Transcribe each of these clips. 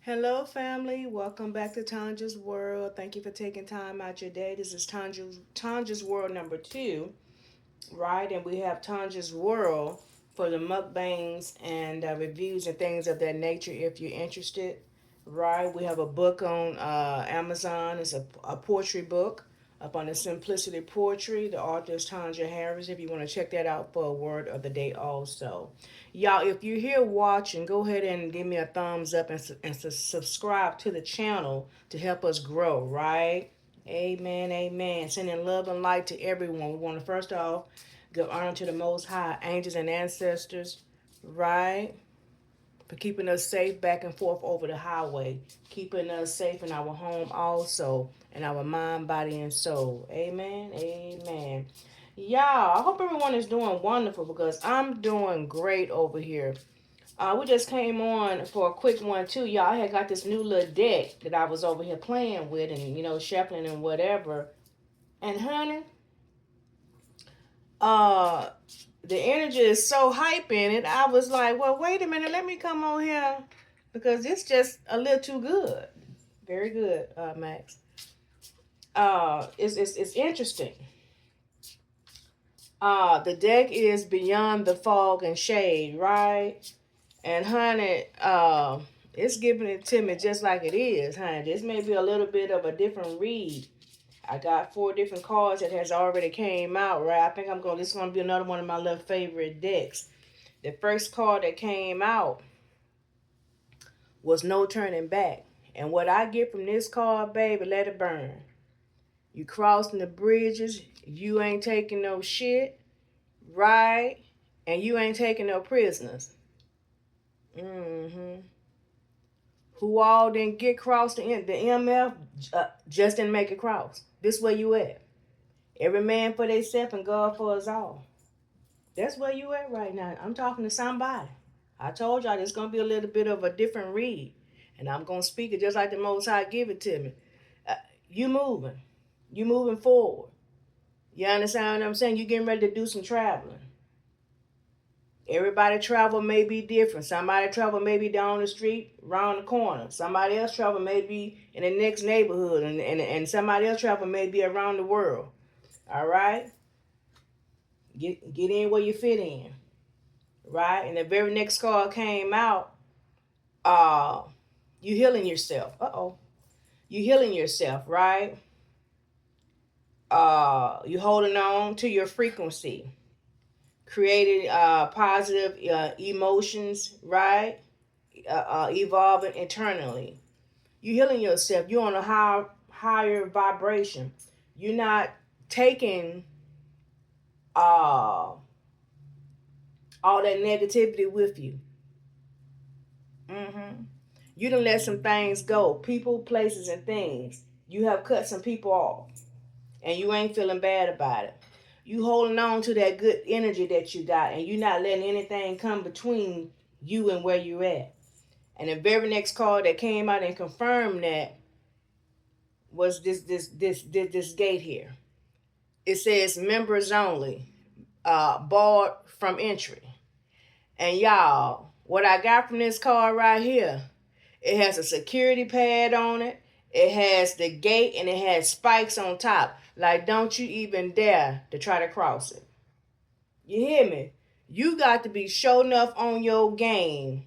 Hello, family. Welcome back to Tanja's World. Thank you for taking time out your day. This is Tanja's World number two, right? And we have Tanja's World for the mukbangs and reviews and things of that nature if you're interested, right? We have a book on Amazon. It's a poetry book up on the Simplicity Poetry. The author is Tanja Harris. If you want to check that out for a word of the day, also. Y'all, if you're here watching, go ahead and give me a thumbs up and subscribe to the channel to help us grow, right? Amen, amen. Sending love and light to everyone. We want to first off give honor to the Most High, angels and ancestors, right? For keeping us safe back and forth over the highway, keeping us safe in our home also, in our mind, body, and soul. Amen, amen. Y'all, I hope everyone is doing wonderful because I'm doing great over here. We just came on for a quick one too. Y'all I had got this new little deck that I was over here playing with and shuffling and whatever. And honey, uh the energy is so hype in it. I was like, well, wait a minute, let me come on here because it's just a little too good. Very good, Max. It's interesting. The deck is Beyond the Fog and Shade, right? And honey, it's giving it to me just like it is, honey. This may be a little bit of a different read. I got four different cards that has already came out, right? I think this is gonna be another one of my little favorite decks. The first card that came out was No Turning Back. And what I get from this card, baby, let it burn. You crossing the bridges, you ain't taking no shit, right? And you ain't taking no prisoners. Mm-hmm. Who all didn't get crossed the MF just didn't make it cross. This where you at. Every man for theyself and God for us all. That's where you at right now. I'm talking to somebody. I told y'all it's gonna be a little bit of a different read, and I'm gonna speak it just like the Most High give it to me. Uh, you moving, you moving forward. You understand what I'm saying? You getting ready to do some traveling. Everybody travel may be different. Somebody travel maybe down the street, around the corner. Somebody else travel maybe in the next neighborhood, and somebody else travel maybe around the world. All right, get in where you fit in, right? And the very next card came out. Uh, you healing yourself. You healing yourself, right? You holding on to your frequency, creating positive emotions, right? Evolving internally. You healing yourself. You're on a higher vibration. You're not taking uh, all that negativity with you. Mm-hmm. You done let some things go. People, places, and things. You have cut some people off. And you ain't feeling bad about it. You holding on to that good energy that you got, and you not letting anything come between you and where you at. And the very next card that came out and confirmed that was this gate here. It says members only, barred from entry. And y'all, what I got from this card right here, it has a security pad on it. It has the gate and it has spikes on top. Like, don't you even dare to try to cross it. You hear me? You got to be sure enough on your game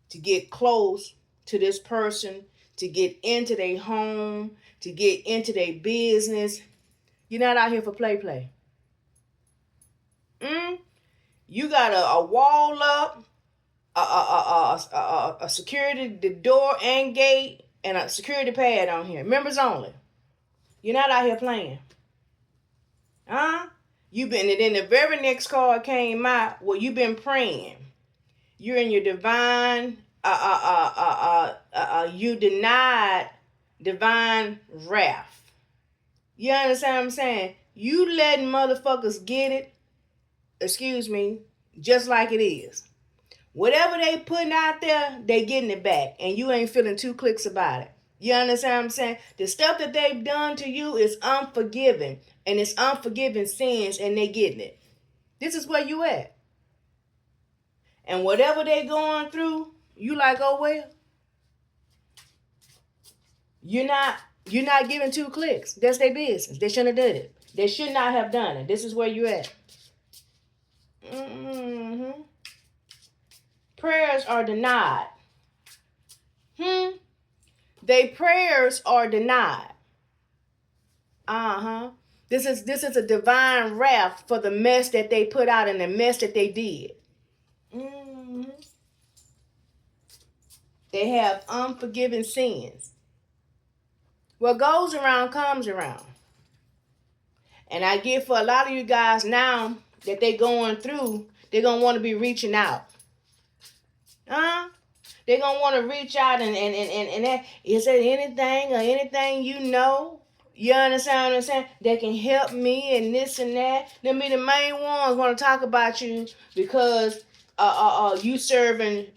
to get close to this person, to get into their home, to get into their business. You're not out here for play. Mm? You got a wall up, a security, the door and gate, and a security pad on here. Members only. You're not out here playing. Huh? You been, and then the very next card came out. Well, you've been praying. You're in your divine. You denied divine wrath. You understand what I'm saying? You letting motherfuckers get it. Excuse me, just like it is. Whatever they putting out there, they getting it back, and you ain't feeling two clicks about it. You understand what I'm saying? The stuff that they've done to you is unforgiving, and it's unforgiving sins, and they getting it. This is where you at. And whatever they going through, you like, oh well. You're not giving 2 clicks. That's their business. They shouldn't have done it. They should not have done it. This is where you're at. Mm-hmm. Prayers are denied. They prayers are denied. This is a divine wrath for the mess that they put out and the mess that they did. They have unforgiven sins. What goes around comes around. And I get for a lot of you guys now that they going through, they're going to want to be reaching out. They're going to want to reach out and is there anything you know? You understand what I'm saying? That can help me and this and that. Them be the main ones want to talk about you because you serving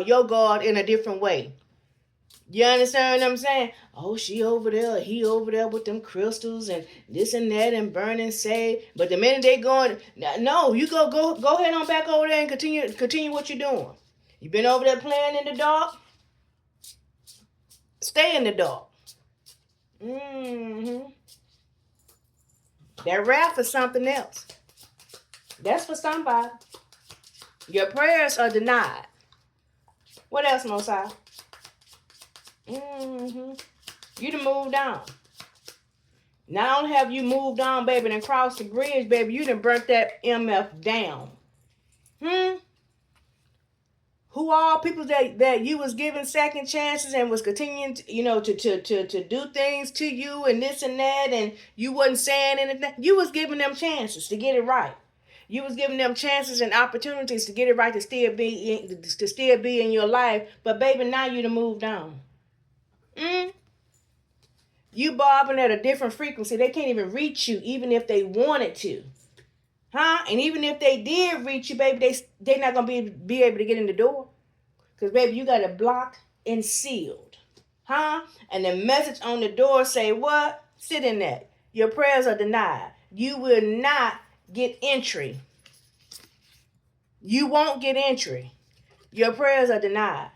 your God in a different way. You understand what I'm saying? Oh, she over there, he over there with them crystals and this and that and burning sage. But the minute they going, no, you go ahead on back over there and continue what you're doing. You been over there playing in the dark? Stay in the dark. That wrath is something else. That's for somebody. Your prayers are denied. What else, Mosai? You done moved on. Not only have you moved on, baby, and crossed the bridge, baby, you done burnt that MF down. Who all people that you was giving second chances and was continuing to do things to you and this and that, and you wasn't saying anything. You was giving them chances to get it right. You was giving them chances and opportunities to get it right, to still be in your life. But baby, now you done moved on. You bobbing at a different frequency. They can't even reach you, even if they wanted to. And even if they did reach you, baby, they not gonna be able to get in the door. Because baby, you got it blocked and sealed. And the message on the door say what? Sit in that. Your prayers are denied. You will not get entry. You won't get entry. Your prayers are denied.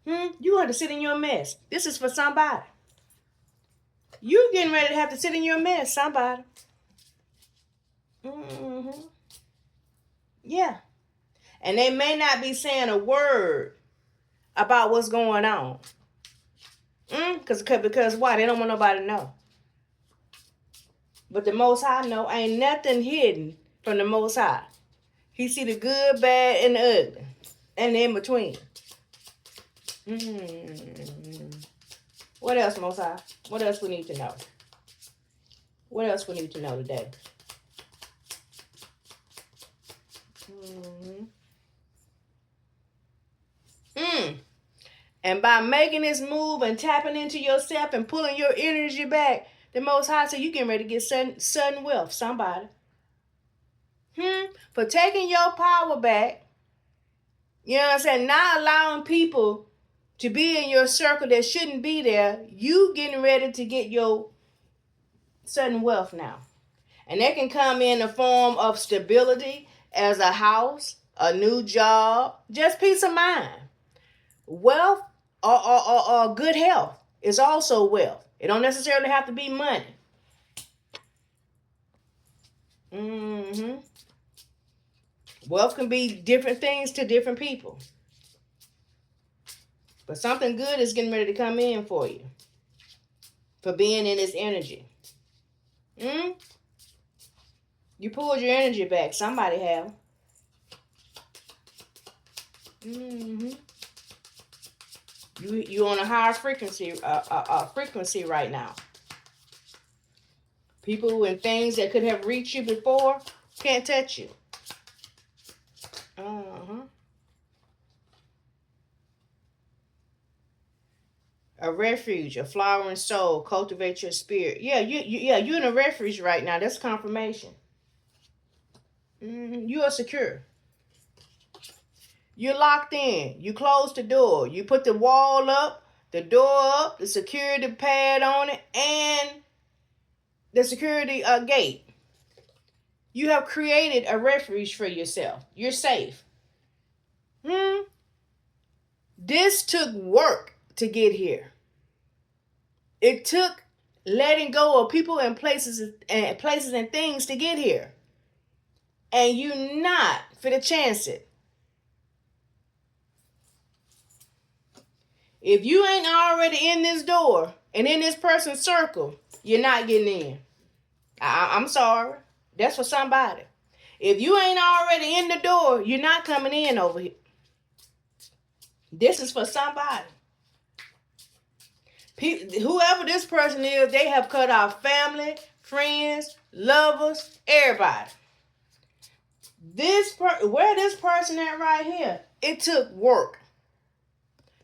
You have to sit in your mess. This is for somebody. You getting ready to have to sit in your mess, somebody. Yeah. And they may not be saying a word about what's going on. Because why? They don't want nobody to know. But the Most High know ain't nothing hidden from the Most High. He see the good, bad, and the ugly. And the in between. What else, Most High? What else we need to know? What else we need to know today? And by making this move and tapping into yourself and pulling your energy back, the Most High said you getting ready to get sudden wealth. Somebody. For taking your power back, you know what I'm saying? Not allowing people to be in your circle that shouldn't be there. You getting ready to get your sudden wealth now. And that can come in the form of stability as a house, a new job, just peace of mind. Wealth or good health is also wealth. It don't necessarily have to be money. Wealth can be different things to different people. But something good is getting ready to come in for you. For being in this energy. You pulled your energy back. Somebody have. You on a higher frequency right now. People and things that could have reached you before can't touch you. A refuge, a flowering soul, cultivate your spirit. Yeah, you're in a refuge right now. That's confirmation. You are secure. You're locked in. You close the door. You put the wall up, the door up, the security pad on it, and the security gate. You have created a refuge for yourself. You're safe. This took work. to get here. It took letting go of people and places and things to get here. And you not for the chance it. If you ain't already in this door and in this person's circle, you're not getting in. I'm sorry. That's for somebody. If you ain't already in the door, you're not coming in over here. This is for somebody. Whoever this person is, they have cut off family, friends, lovers, everybody. Where this person at right here, it took work.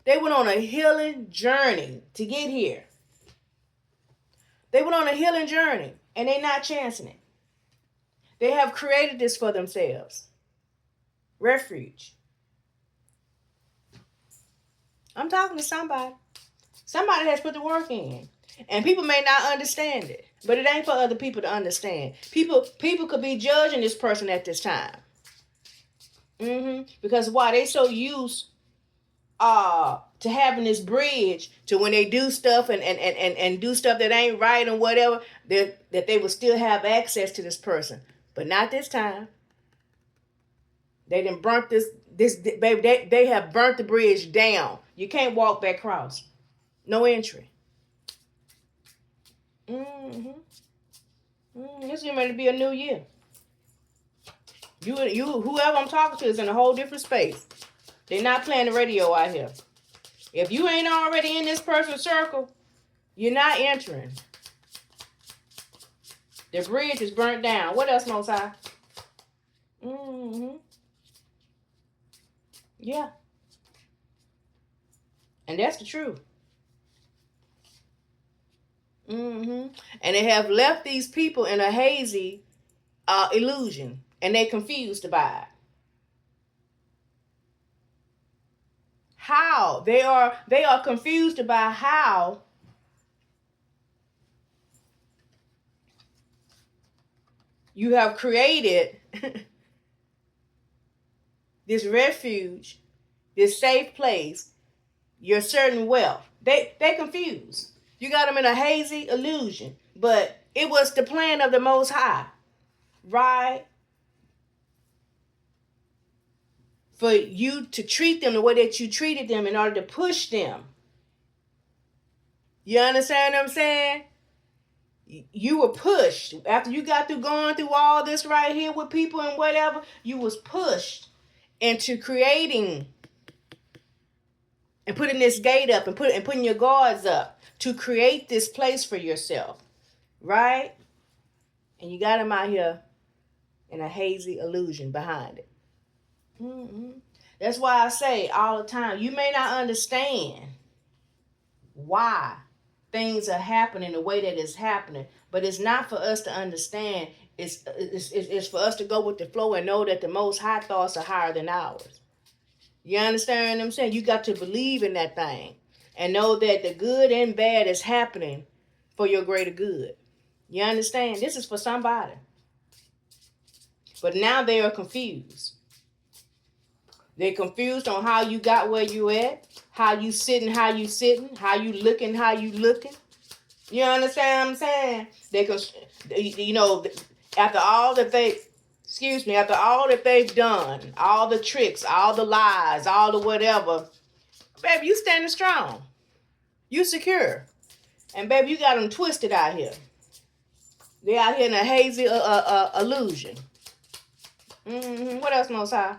They went on a healing journey to get here. They went on a healing journey, and they're not chancing it. They have created this for themselves. Refuge. I'm talking to somebody. Somebody has put the work in. And people may not understand it. But it ain't for other people to understand. People could be judging this person at this time. Because why? They so used to having this bridge to when they do stuff and do stuff that ain't right and whatever, that they will still have access to this person. But not this time. They done burnt this baby. They have burnt the bridge down. You can't walk back across. No entry. It's getting ready to be a new year. You, whoever I'm talking to is in a whole different space. They're not playing the radio out here. If you ain't already in this person's circle, you're not entering. The bridge is burnt down. What else, Most High? Yeah. And that's the truth. And they have left these people in a hazy illusion. And they're confused about it. How? They are confused about how you have created this refuge, this safe place, your certain wealth. They confused. You got them in a hazy illusion. But it was the plan of the Most High, right? For you to treat them the way that you treated them in order to push them. You understand what I'm saying? You were pushed. After you got through going through all this right here with people and whatever, you was pushed into creating and putting this gate up and putting your guards up to create this place for yourself. Right? And you got them out here in a hazy illusion behind it. That's why I say all the time, you may not understand why things are happening the way that it's happening, but it's not for us to understand. It's for us to go with the flow and know that the Most High thoughts are higher than ours. You understand what I'm saying? You got to believe in that thing and know that the good and bad is happening for your greater good. You understand? This is for somebody. But now they are confused. They're confused on how you got where you at, how you sitting, how you looking, how you looking. You understand what I'm saying? After all that they've done, all the tricks, all the lies, all the whatever, baby, you standing strong. You secure. And baby, you got them twisted out here. They out here in a hazy illusion. What else, Most High?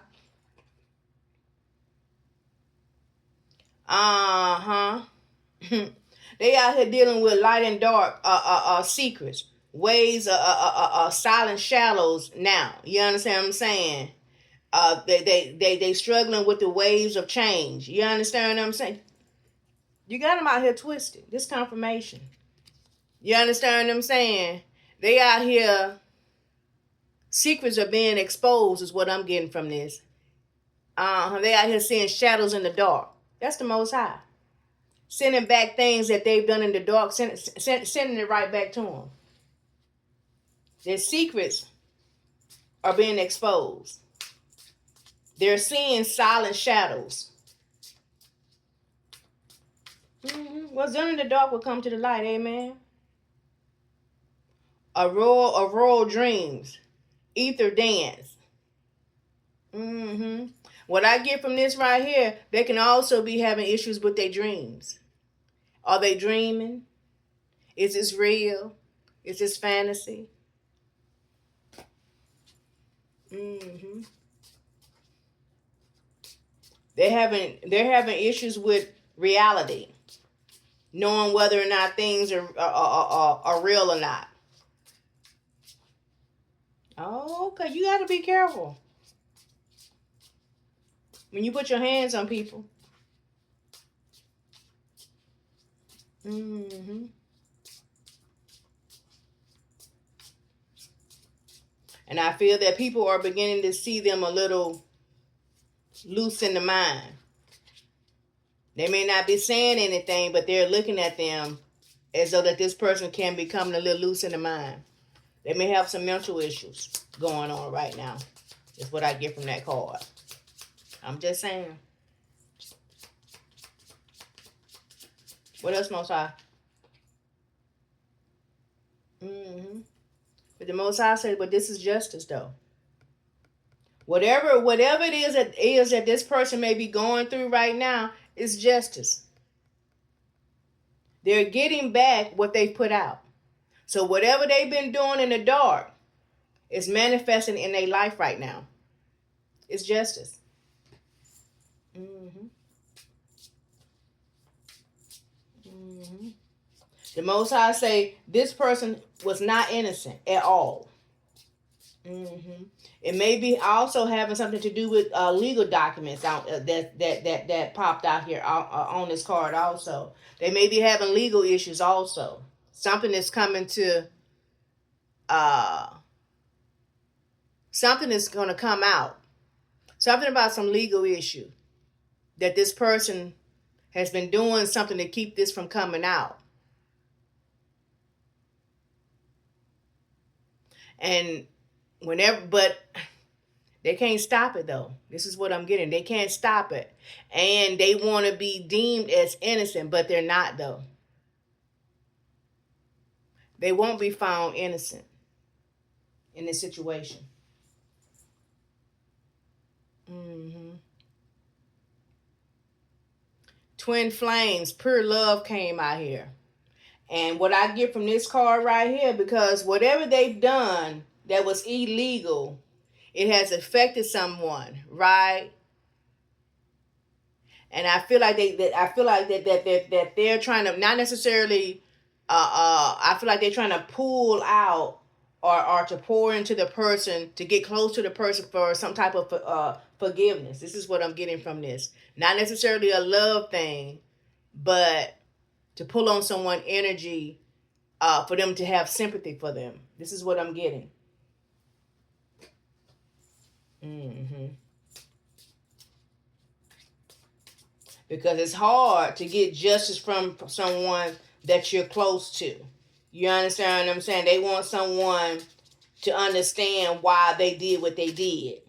They out here dealing with light and dark secrets, ways silent shallows now. You understand what I'm saying? They struggling with the waves of change. You understand what I'm saying? You got them out here twisted. This confirmation. You understand what I'm saying? They out here, secrets are being exposed is what I'm getting from this. They out here seeing shadows in the dark. That's the Most High. Sending back things that they've done in the dark, sending it right back to them. Their secrets are being exposed. They're seeing silent shadows. What's done in the dark will come to the light. Amen. Auroral dreams. Ether dance. What I get from this right here, they can also be having issues with their dreams. Are they dreaming? Is this real? Is this fantasy? They're having issues with reality, knowing whether or not things are real or not. Oh, okay. You got to be careful when you put your hands on people. And I feel that people are beginning to see them a little loose in the mind. They may not be saying anything, but they're looking at them as though that this person can become a little loose in the mind. They may have some mental issues going on right now. Is what I get from that card. I'm just saying. What else, Most High? But the Most High said, but this is justice, though. Whatever it is that this person may be going through right now is justice. They're getting back what they put out. So whatever they've been doing in the dark is manifesting in their life right now. It's justice. The Most High say this person was not innocent at all. It may be also having something to do with legal documents out that popped out here on this card. Also, they may be having legal issues. Also, something is coming to. Something is going to come out. Something about some legal issue that this person has been doing something to keep this from coming out. And but they can't stop it though. This is what I'm getting. They can't stop it. And they want to be deemed as innocent, but they're not though. They won't be found innocent in this situation. Twin flames, pure love came out here. And what I get from this card right here, because whatever they've done that was illegal, it has affected someone, right? And I feel like that they're trying to not necessarily. I feel like they're trying to pull out or to pour into the person to get close to the person for some type of forgiveness. This is what I'm getting from this. Not necessarily a love thing, but to pull on someone energy for them to have sympathy for them. This is what I'm getting. Because it's hard to get justice from someone that you're close to. You understand what I'm saying? They want someone to understand why they did what they did.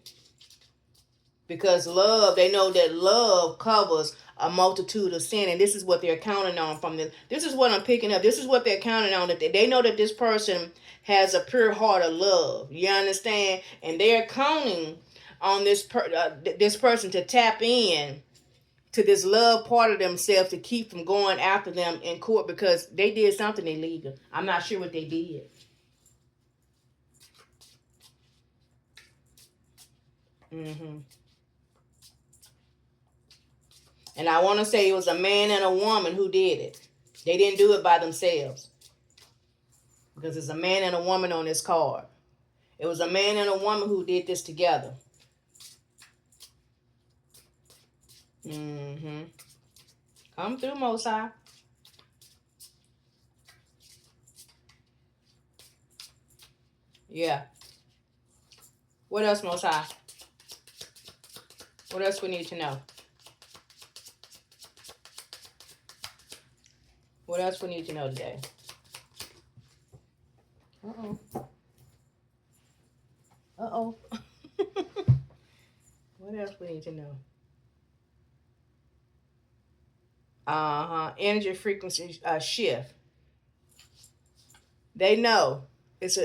Because love, they know that love covers a multitude of sin, and this is what they're counting on from this. This is what I'm picking up. This is what they're counting on, that they know that this person has a pure heart of love. You understand? And they're counting on this person to tap in to this love part of themselves to keep from going after them in court because they did something illegal. I'm not sure what they did. And I want to say it was a man and a woman who did it. They didn't do it by themselves. Because there's a man and a woman on this card. It was a man and a woman who did this together. Come through, Most High. Yeah. What else, Most High? What else we need to know? What else we need to know today? Uh-oh. What else we need to know? Energy frequency shift. They know it's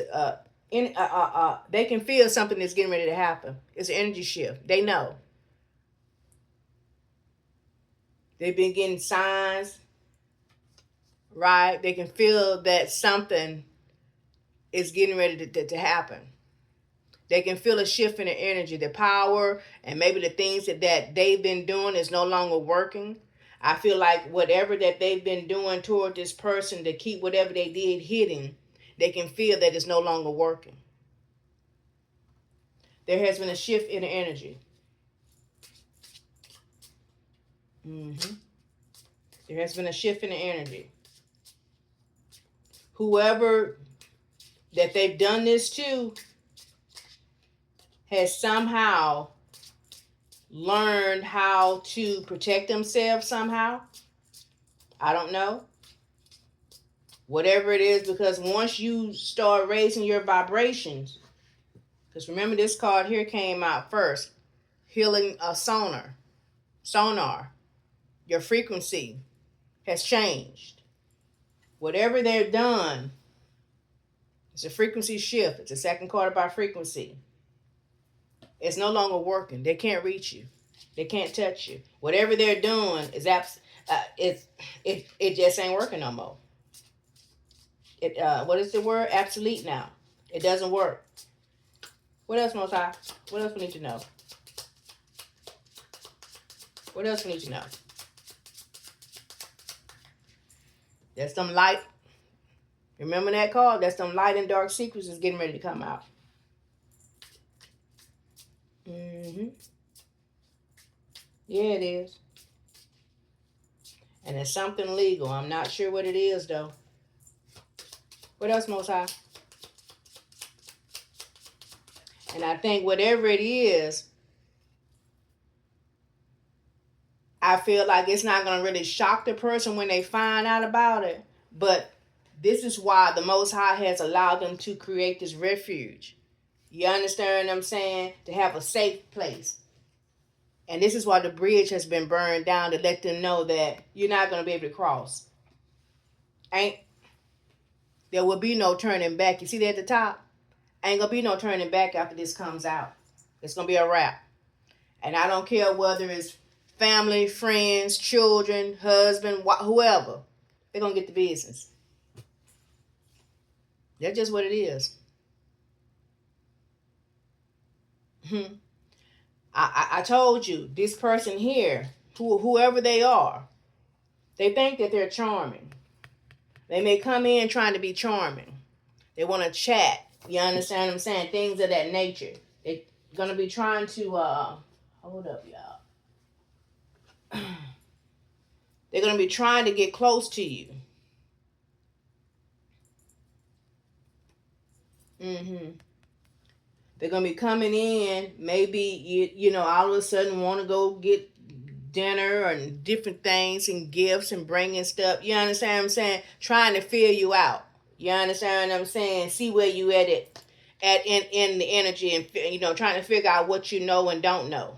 they can feel something that's getting ready to happen. It's an energy shift. They know. They've been getting signs, right? They can feel that something is getting ready to happen. They can feel a shift in the energy, the power, and maybe the things that they've been doing is no longer working. I feel like whatever that they've been doing toward this person to keep whatever they did hidden, they can feel that it's no longer working. There has been a shift in the energy. Mm-hmm. There has been a shift in the energy. Whoever that they've done this to has somehow learned how to protect themselves somehow. I don't know. Whatever it is, because once you start raising your vibrations, because remember this card here came out first, healing a sonar, your frequency has changed. Whatever they've done, it's a frequency shift. It's the second card about frequency. It's no longer working. They can't reach you. They can't touch you. Whatever they're doing is it just ain't working no more. What is the word? Obsolete now. It doesn't work. What else, Most High? What else we need to know? What else we need to know? That's some light. Remember that card? That's some light and dark secrets is getting ready to come out. Mm-hmm. Yeah, it is. And it's something legal. I'm not sure what it is, though. What else, Most High? And I think whatever it is, I feel like it's not going to really shock the person when they find out about it. But this is why the Most High has allowed them to create this refuge. You understand what I'm saying? To have a safe place. And this is why the bridge has been burned down, to let them know that you're not going to be able to cross. There will be no turning back. You see that at the top? Ain't going to be no turning back after this comes out. It's going to be a wrap. And I don't care whether it's family, friends, children, husband, whoever. They're going to get the business. That's just what it is. I told you, this person here, whoever they are, they think that they're charming. They may come in trying to be charming. They want to chat. You understand what I'm saying? Things of that nature. They're going to be trying to, hold up, y'all. They're going to be trying to get close to you. Mm-hmm. They're going to be coming in, maybe, you know, all of a sudden want to go get dinner and different things and gifts and bringing stuff. You understand what I'm saying? Trying to fill you out. You understand what I'm saying? See where you at in the energy and, you know, trying to figure out what you know and don't know.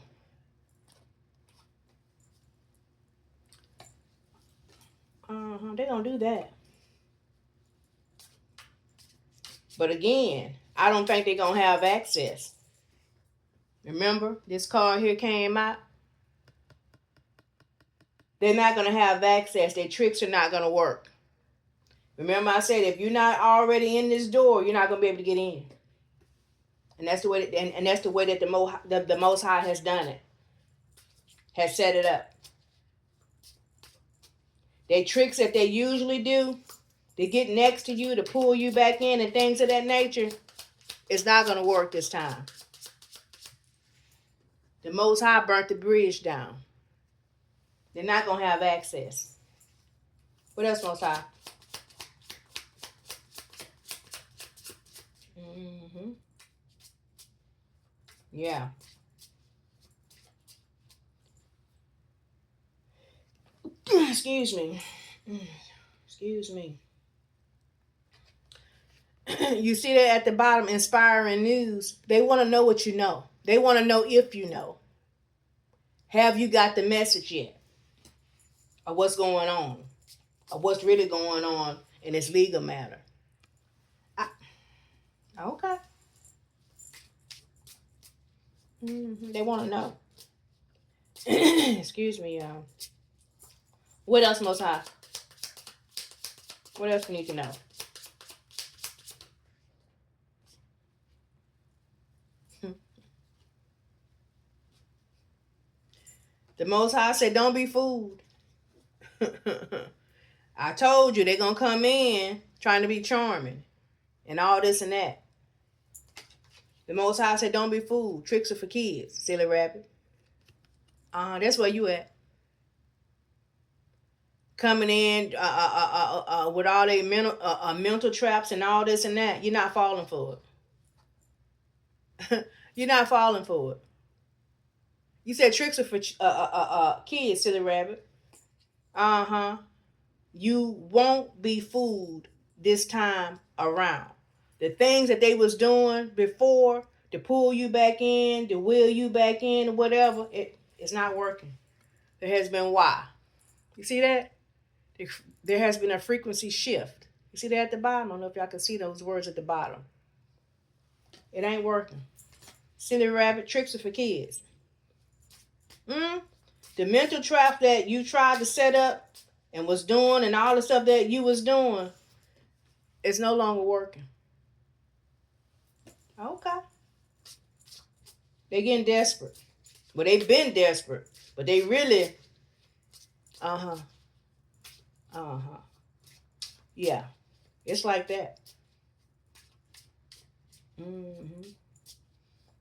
They're going to do that. But again, I don't think they're going to have access. Remember, this card here came out. They're not going to have access. Their tricks are not going to work. Remember I said, if you're not already in this door, you're not going to be able to get in. And that's the way and that's the way that the Most High has done it. Has set it up. Their tricks that they usually do, to get next to you, to pull you back in and things of that nature, it's not going to work this time. The Most High burnt the bridge down. They're not going to have access. What else, Most High? Mm-hmm. Yeah. Excuse me. Excuse me. You see that at the bottom, inspiring news. They want to know what you know. They want to know if you know. Have you got the message yet? of what's going on, of what's really going on in this legal matter. Okay. They want to know. Excuse me, y'all. What else, Most High? What else we need to know? The Most High said, don't be fooled. I told you they're going to come in trying to be charming and all this and that. The Most High said, don't be fooled. Tricks are for kids, silly rabbit. That's where you at. Coming in with all their mental traps and all this and that. You're not falling for it. You're not falling for it. You said tricks are for kids, silly rabbit. You won't be fooled this time around. The things that they was doing before to pull you back in, to wheel you back in, or whatever, it's not working. There has been why. You see that? There has been a frequency shift. You see that at the bottom? I don't know if y'all can see those words at the bottom. It ain't working. Silly rabbit, tricks are for kids. The mental trap that you tried to set up and was doing and all the stuff that you was doing, it's no longer working. Okay. They getting desperate. Well, they've been desperate, but they really, yeah, it's like that.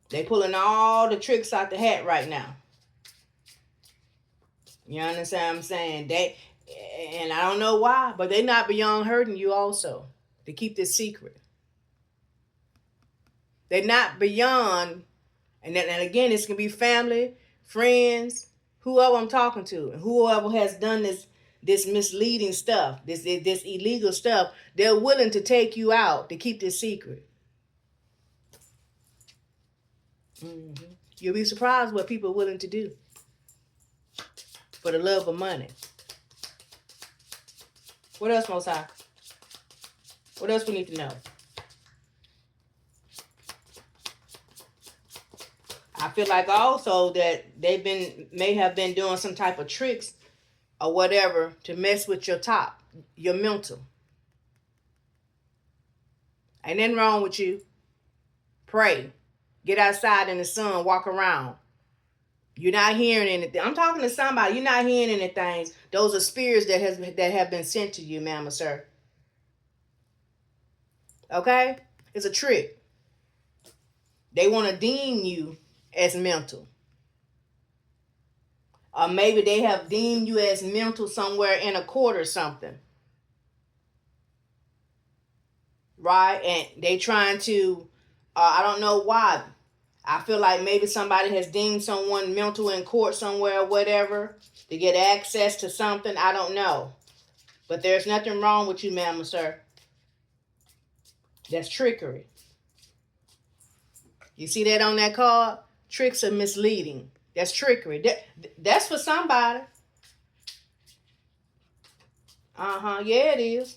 They pulling all the tricks out the hat right now. You understand what I'm saying? And I don't know why, but they not beyond hurting you also to keep this secret. They're not beyond, and again, it's gonna be family, friends, whoever I'm talking to, and whoever has done this misleading stuff, this illegal stuff. They're willing to take you out to keep this secret. You'll be surprised what people are willing to do for the love of money. What else, Most High? What else we need to know? I feel like also that they may have been doing some type of tricks or whatever to mess with your mental. Ain't nothing wrong with you. Pray. Get outside in the sun, walk around. You're not hearing anything. I'm talking to somebody. You're not hearing anything. Those are spirits that have been sent to you, ma'am or sir. Okay? It's a trick. They want to deem you as mental. Or maybe they have deemed you as mental somewhere in a court or something. Right? And they trying to, I don't know why. I feel like maybe somebody has deemed someone mental in court somewhere or whatever to get access to something. I don't know. But there's nothing wrong with you, ma'am or sir. That's trickery. You see that on that card? Tricks are misleading. That's trickery. That's for somebody. Yeah, it is.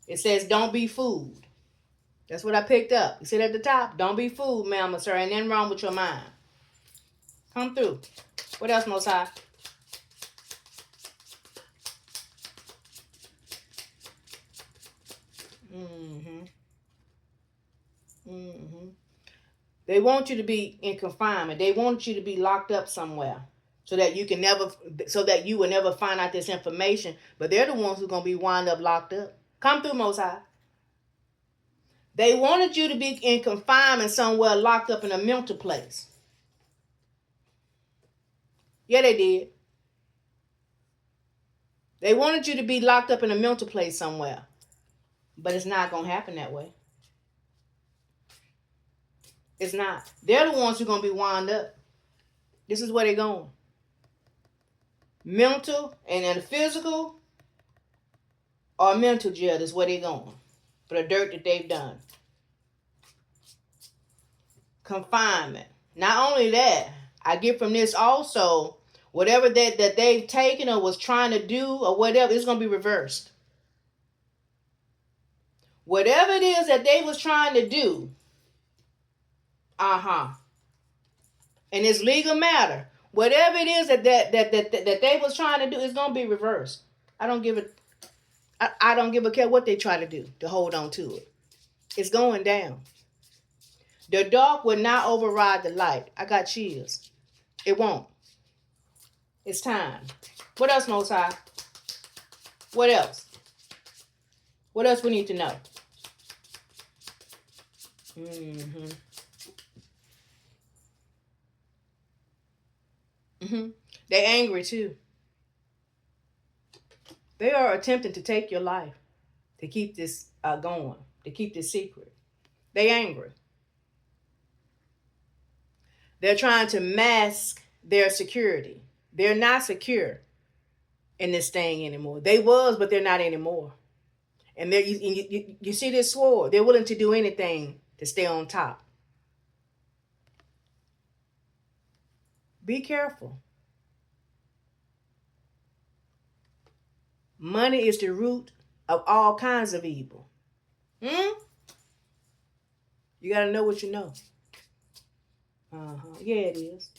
It says, don't be fooled. That's what I picked up. You see that at the top? Don't be fooled, ma'am or sir. Ain't nothing wrong with your mind. Come through. What else, Most High? They want you to be in confinement. They want you to be locked up somewhere so that you will never find out this information. But they're the ones who are going to be wound up locked up. Come through, Most High. They wanted you to be in confinement somewhere, locked up in a mental place. Yeah, they did. They wanted you to be locked up in a mental place somewhere. But it's not going to happen that way. It's not. They're the ones who are going to be wound up. This is where they're going. Mental and physical or mental jail is where they're going. For the dirt that they've done. Confinement. Not only that, I get from this also Whatever that they've taken or was trying to do or whatever, it's going to be reversed. Whatever it is that they was trying to do, and it's legal matter. Whatever it is that they was trying to do is going to be reversed. I don't give a care what they try to do to hold on to it. It's going down. The dark will not override the light. I got chills. It won't. It's time. What else, Most High? What else? What else we need to know? They're angry too. They are attempting to take your life, to keep this going, to keep this secret. They're angry. They're trying to mask their security. They're not secure in this thing anymore. They was, but they're not anymore. And you see this sword. They're willing to do anything to stay on top. Be careful. Money is the root of all kinds of evil. You got to know what you know. Yeah, it is.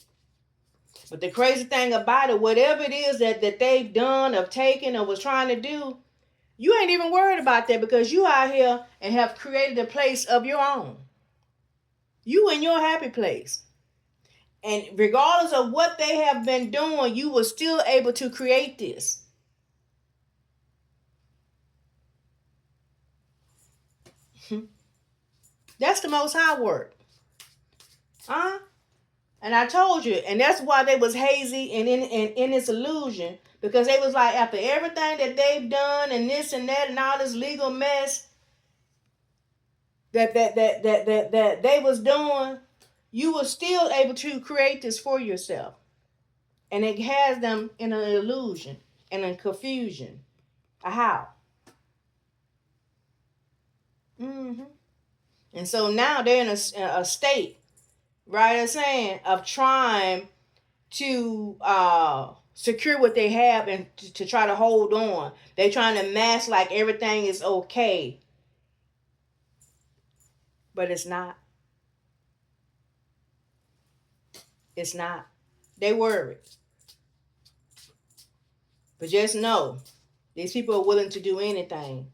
But the crazy thing about it, whatever it is that they've done or taken or was trying to do, you ain't even worried about that because you out here and have created a place of your own. You in your happy place. And regardless of what they have been doing, you were still able to create this. That's the Most High work. And I told you, and that's why they was hazy and in this illusion, because they was like, after everything that they've done and this and that and all this legal mess that they was doing, you were still able to create this for yourself. And it has them in an illusion and in confusion. How? And so now they're in a state, right, I'm saying, of trying to secure what they have and to try to hold on. They're trying to mask like everything is okay. But it's not. It's not. They worried. But just know, these people are willing to do anything.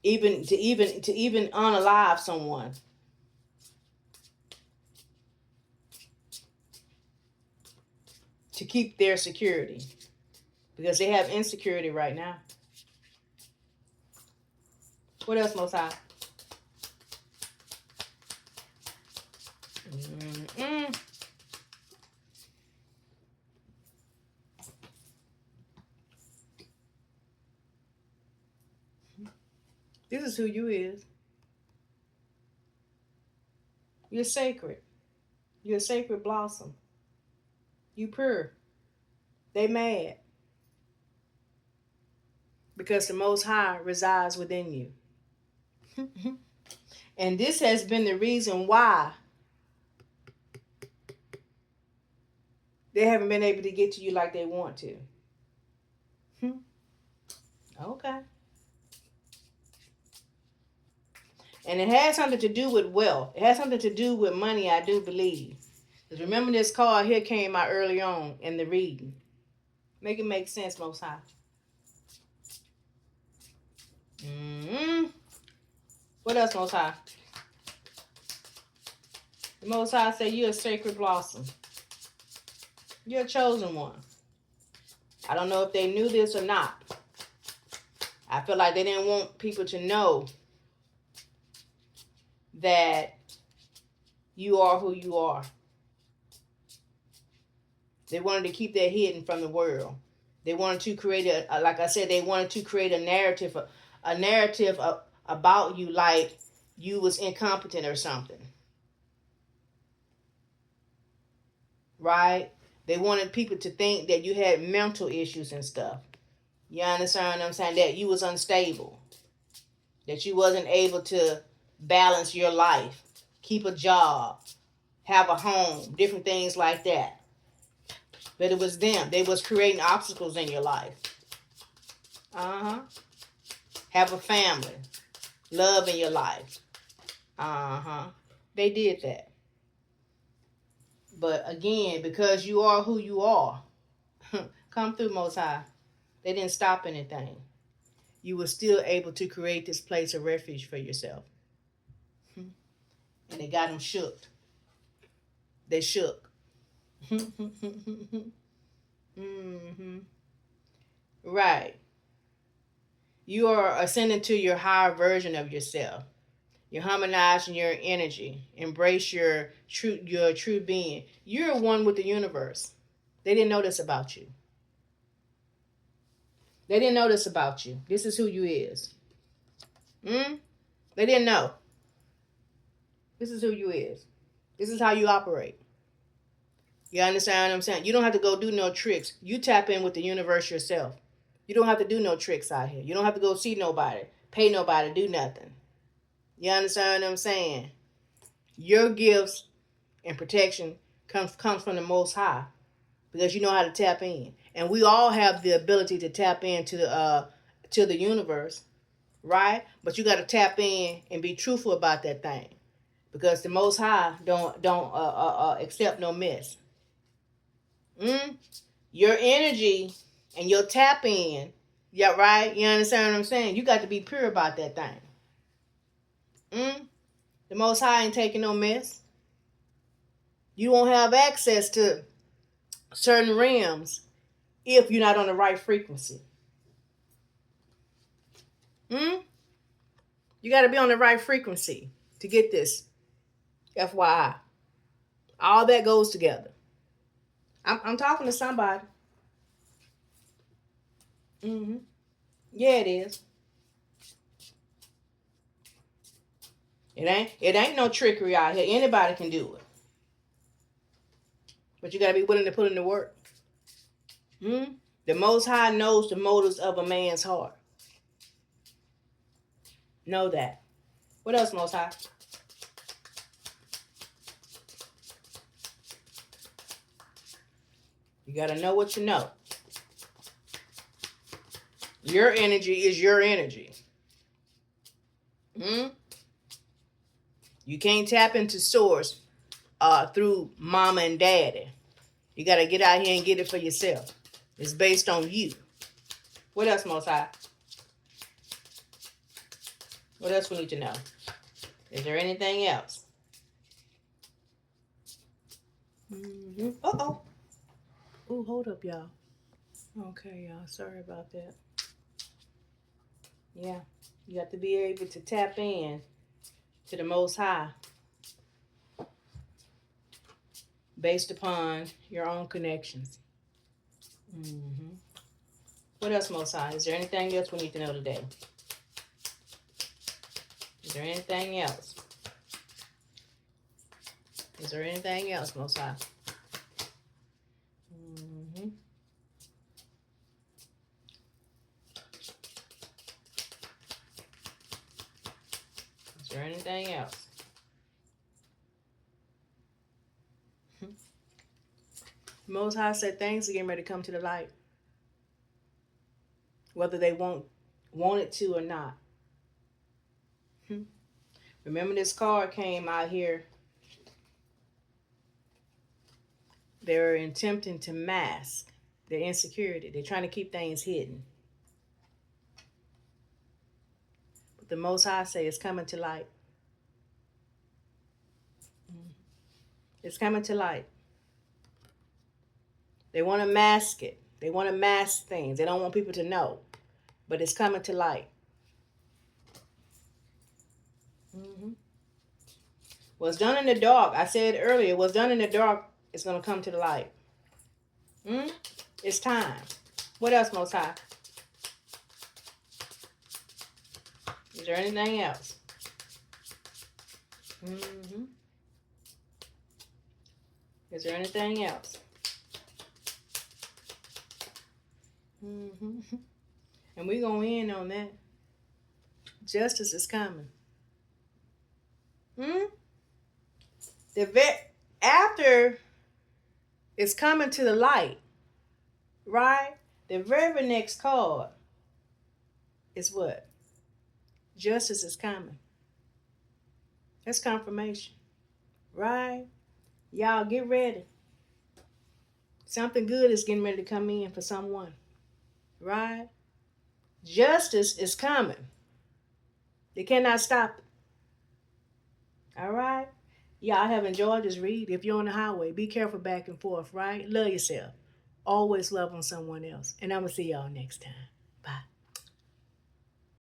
Even to unalive someone. To keep their security. Because they have insecurity right now. What else, Most High? This is who you is. You're sacred. You're a sacred blossom. You pure. They mad. Because the Most High resides within you. And this has been the reason why they haven't been able to get to you like they want to. Okay. And it has something to do with wealth. It has something to do with money, I do believe. Because remember this card here came out early on in the reading. Make it make sense, Most High. What else, Most High? The Most High say you're a sacred blossom. You're a chosen one. I don't know if they knew this or not. I feel like they didn't want people to know that you are who you are. They wanted to keep that hidden from the world. They wanted to create like I said, they wanted to create a narrative about you like you was incompetent or something. Right? They wanted people to think that you had mental issues and stuff. You understand what I'm saying? That you was unstable. That you wasn't able to balance your life. Keep a job. Have a home. Different things like that. But it was them. They was creating obstacles in your life. Uh-huh. Have a family. Love in your life. Uh-huh. They did that. But again, because you are who you are, come through, Most High. They didn't stop anything. You were still able to create this place of refuge for yourself. And they got them shook. They shook. Mm-hmm. Right. You are ascending to your higher version of yourself. You're harmonizing your energy. Embrace your true being. You're one with the universe. They didn't know this about you. They didn't know this about you. This is who you is. They didn't know. This is who you is. This is how you operate. You understand what I'm saying? You don't have to go do no tricks. You tap in with the universe yourself. You don't have to do no tricks out here. You don't have to go see nobody, pay nobody, do nothing. You understand what I'm saying? Your gifts and protection comes from the Most High, because you know how to tap in. And we all have the ability to tap into the universe, right? But you got to tap in and be truthful about that thing, because the Most High don't accept no mess. Your energy and your tap in, yeah, right? You understand what I'm saying? You got to be pure about that thing. The Most High ain't taking no mess. You won't have access to certain realms if you're not on the right frequency. You got to be on the right frequency to get this. FYI. All that goes together. I'm talking to somebody. Yeah, it is. It ain't no trickery out here. Anybody can do it. But you got to be willing to put in the work. The Most High knows the motives of a man's heart. Know that. What else, Most High? You got to know what you know. Your energy is your energy. You can't tap into source through mama and daddy. You got to get out here and get it for yourself. It's based on you. What else, Most High? What else we need to know? Is there anything else? Uh-oh. Ooh, hold up, y'all. Okay, y'all. Sorry about that. Yeah. You have to be able to tap in to the Most High based upon your own connections. What else, Most High? Is there anything else we need to know today? Is there anything else? Is there anything else, Most High? Is there anything else? Most High said things are getting ready to come to the light, whether they want it to or not. Remember, this card came out here. They're attempting to mask their insecurity. They're trying to keep things hidden. But the Most High say it's coming to light. It's coming to light. They want to mask it. They want to mask things. They don't want people to know. But it's coming to light. What's done in the dark, I said earlier, what's done in the dark is going to come to the light. It's time. What else, Most High? Is there anything else? Is there anything else? And we're going to end on that. Justice is coming. After it's coming to the light, right? The very next card is what? Justice is coming. That's confirmation, right? Y'all get ready. Something good is getting ready to come in for someone, right? Justice is coming. They cannot stop it. All right? Y'all have enjoyed this read. If you're on the highway, be careful back and forth, right? Love yourself. Always love on someone else. And I'm going to see y'all next time. Bye.